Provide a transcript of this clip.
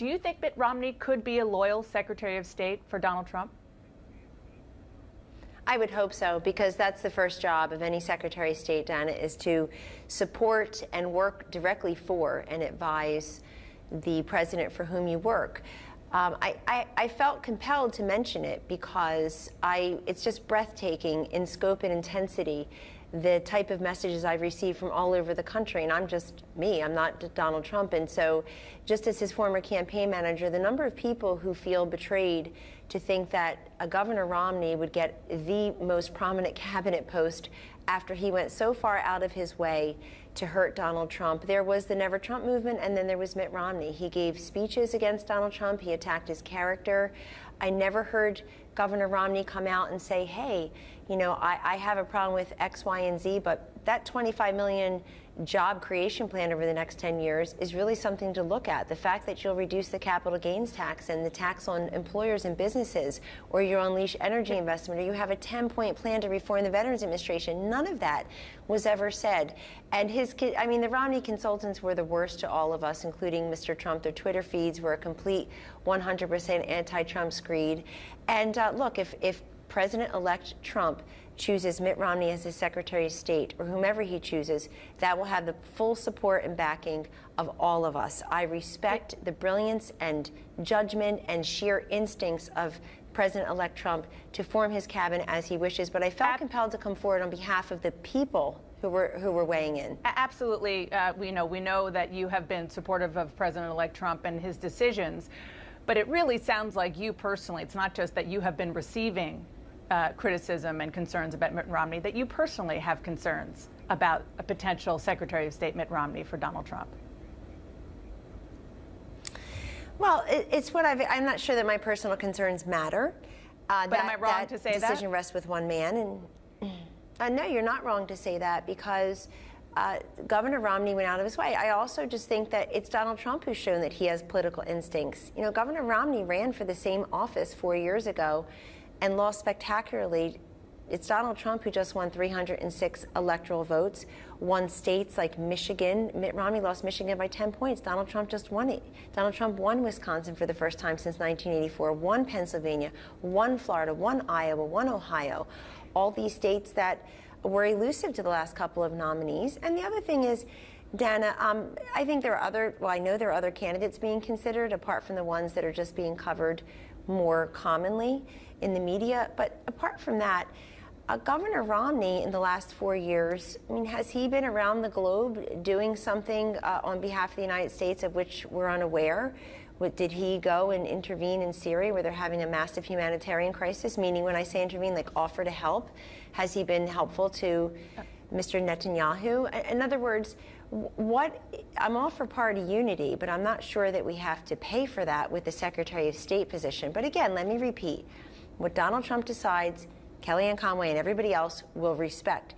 Do you think Mitt Romney could be a loyal Secretary of State for Donald Trump? I would hope so, because that's the first job of any Secretary of State, Dana, is to support and work directly for and advise the president for whom you work. I felt compelled to mention it because it's just breathtaking in scope and intensity, the type of messages I've received from all over the country. And I'm just me, I'm not Donald Trump. And so just as his former campaign manager, the number of people who feel betrayed to think that a Governor Romney would get the most prominent cabinet post after he went so far out of his way to hurt Donald Trump. There was the Never Trump movement, and then there was Mitt Romney. He gave speeches against Donald Trump. He attacked his character. I never heard Governor Romney come out and say, hey, you know, I have a problem with X, Y, and Z, but that 25 million job creation plan over the next 10 years is really something to look at. The fact that you'll reduce the capital gains tax and the tax on employers and businesses, or you'll unleash energy investment, or you have a 10-point plan to reform the Veterans Administration, none of that was ever said. And the Romney consultants were the worst to all of us, including Mr. Trump. Their Twitter feeds were a complete 100% anti-Trump screed. And look, if President-elect Trump chooses Mitt Romney as his Secretary of State, or whomever he chooses, that will have the full support and backing of all of us. I respect the brilliance and judgment and sheer instincts of President-elect Trump to form his cabinet as he wishes, but I felt compelled to come forward on behalf of the people who were weighing in. Absolutely. We know that you have been supportive of President-elect Trump and his decisions, but it really sounds like you personally, it's not just that you have been receiving criticism and concerns about Mitt Romney, that you personally have concerns about a potential Secretary of State Mitt Romney for Donald Trump. Well, it's what I'm not sure that my personal concerns matter. But am I wrong to say that? That decision rests with one man. And no, you're not wrong to say that, because Governor Romney went out of his way. I also just think that it's Donald Trump who's shown that he has political instincts. You know, Governor Romney ran for the same office 4 years ago and lost spectacularly. It's Donald Trump who just won 306 electoral votes, won states like Michigan. Mitt Romney lost Michigan by 10 points. Donald Trump just won it. Donald Trump won Wisconsin for the first time since 1984, won Pennsylvania, won Florida, won Iowa, won Ohio. All these states that were elusive to the last couple of nominees. And the other thing is, Dana, I think I know there are other candidates being considered, apart from the ones that are just being covered more commonly in the media. But apart from that, Governor Romney in the last 4 years, I mean, has he been around the globe doing something on behalf of the United States of which we're unaware? Did he go and intervene in Syria where they're having a massive humanitarian crisis? Meaning, when I say intervene, like offer to help. Has he been helpful to Mr. Netanyahu? In other words, I'm all for party unity, but I'm not sure that we have to pay for that with the Secretary of State position. But again, let me repeat, what Donald Trump decides, Kellyanne Conway and everybody else will respect.